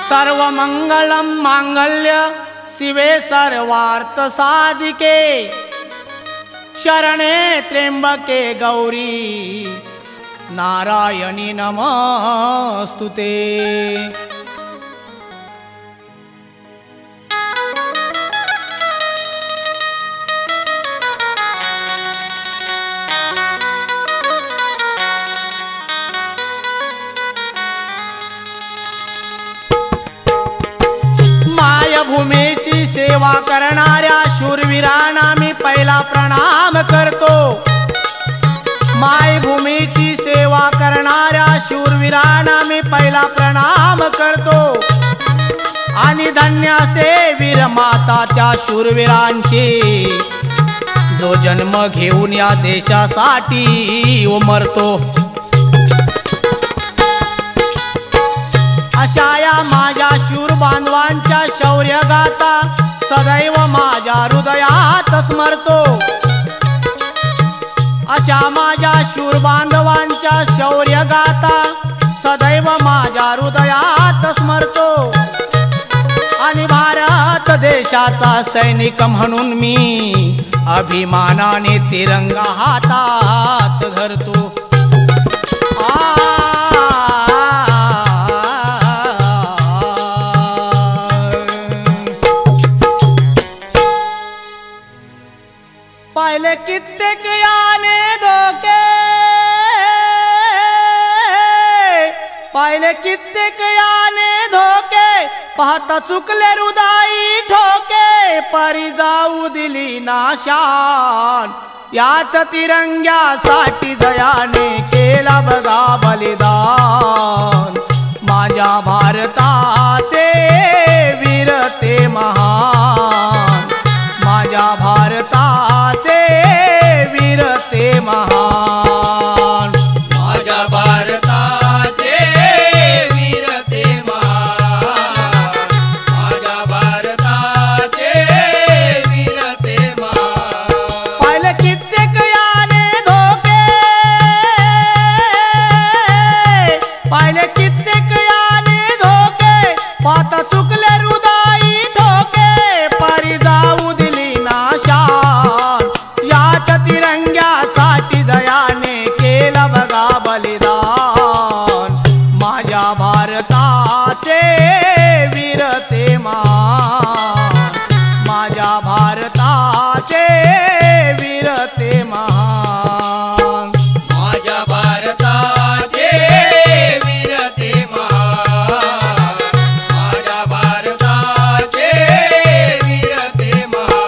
सर्वमंगलम मांगल्य शिवे सर्वार्थ साधिके शरणे त्र्यंबके गौरी नारायणी नमस्तुते। भूमीची सेवा करणाऱ्या शूरवीरांना मी पहिला प्रणाम करतो। मायभूमीची सेवा करणाऱ्या शूरवीरांना मी पहिला प्रणाम करतो। आणि धन्य असे वीर माता त्या शूरवीरांची जो जन्म घेऊन या देशासाठी उमरतो। अशा या माझ्या शूर बांधवांच्या शौर्य गाथा सदैव माझ्या हृदयात स्मरतो। अशा माझ्या शूर बांधवांच्या शौर्य गाथा सदैव माझ्या हृदयात स्मरतो। आणि भारत देशाचा सैनिक म्हणून मी अभिमानाने तिरंगा हातात धरतो। पाहिले कित्येक याने धोके, पाहिले कित्येक याने धोके, पाहता चुकले हृदयी ठोके, परी जाऊ दिली नाशान याच तिरंग्यासाठी जयाने केला बघा बलिदान। माझ्या भारताचे वीर ते महान, माझ्या भारताचे वीर ते महान, माझ्या भारताचे वीर ते महान, माझ्या भारताचे वीर ते महान। पाहिले कित्येक याने धोके, पाहिले कित्येक याने धोके, पाहता चुकले हृदयी ठोके, परी जाऊ दिली नाशान याच तिरंग्यासाठी दयाने केला बघा बलिदान। माझ्या भारताचे वीर ते महान, माझ्या भारताचे वीर ते महान, माझ्या भारताचे वीर ते महान, माझ्या भारताचे वीर ते महान।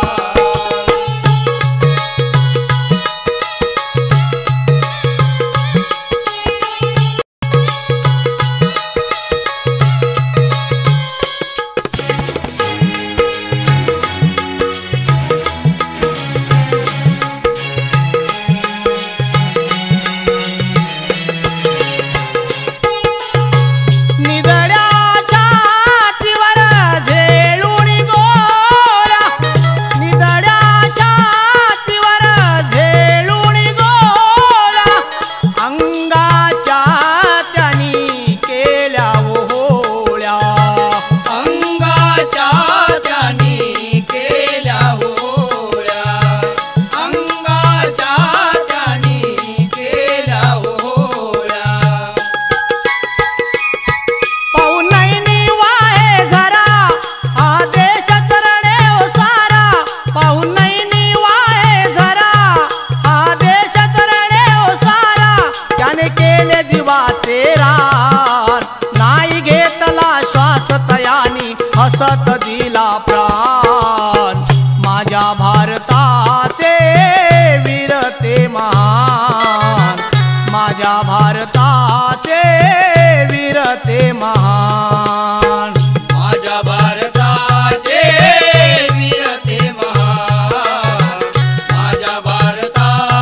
हसत दिला प्राण। माझ्या भारताचे वीर ते महान, माझ्या भारताचे वीर ते महान, माझ्या भारताचे वीर ते महान, माझ्या भारताचे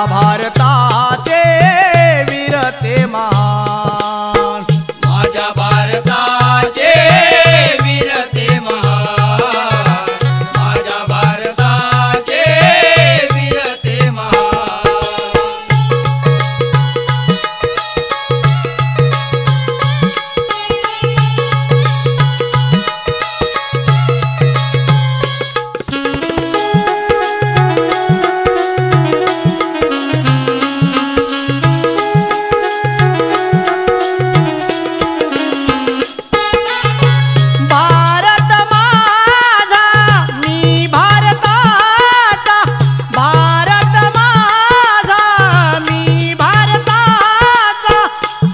भारताचे वीर ते महान माझ्या भारताचे वीर ते महान माझ्या भारताचे वीर ते महान भारत माझा मी भारताचा भारत माझा मी भारताचा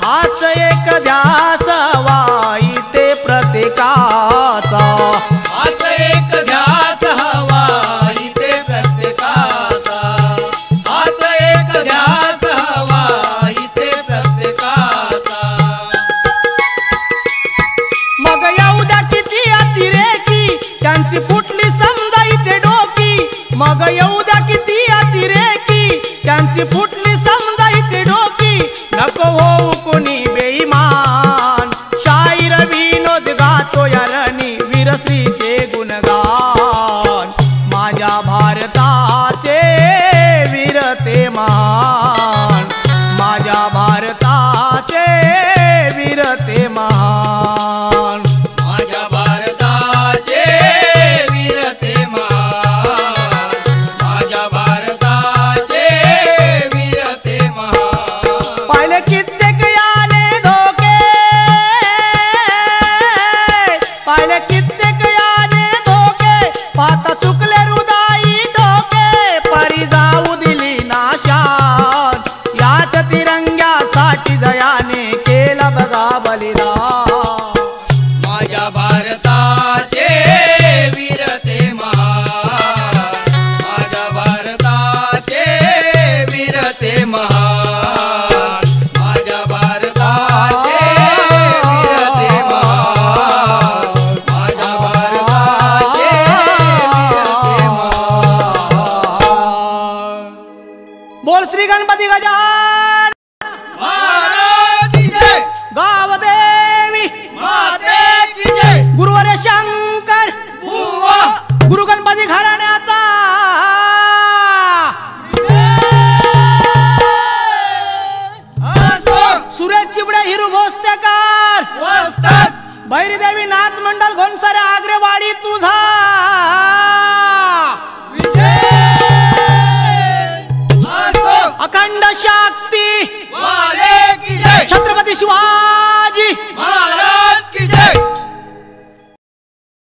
हाच एक ध्यास वाईते प्रत्येकाचा हाच एक ध्यास हवा इथे प्रत्येकाचा हाच एक ध्यास हवा इथे प्रत्येकाचा मग येऊ द्या किती अतिरेकी त्यांची फुटली समजा इथे डोकी मग येऊ द्या किती अतिरेकी त्यांची फुटली समजा इथे डोकी नको होऊ कोणी बेईमान शाहीर विनोद गातो यारणी वीरश्रीचे गुणगान माझ्या भारताचे वीर ते महान माझ्या भारताचे वीर ते महान माझ्या भारताचे वीर ते महान माझ्या भारताचे वीर ते महान पाहिले कित्येक याने धोके पाहिले कित्येक याने धोके पाहता चुकले हृदयी डोके परी जाऊ दिली नाशान याच तिरंग्यासाठी जयाने केला बघा बलिदान माझ्या भारताचे वीर ते महान माझ्या भारताचे वीर ते महान माझ्या भारताचे वीर ते महान माझ्या भारताचे वीर ते महान बोल श्री गणपती गजान महाराज की जय गावदेवी माते की जय गुरुवर्य शंकर बुवा गुरु गणपती घराण्याचा असो सुरेश चिबडे हिरू भोसतेकर वस्तात भैरीदेवी नाच मंडळ घोणसारे आग्रेवाडी तुझा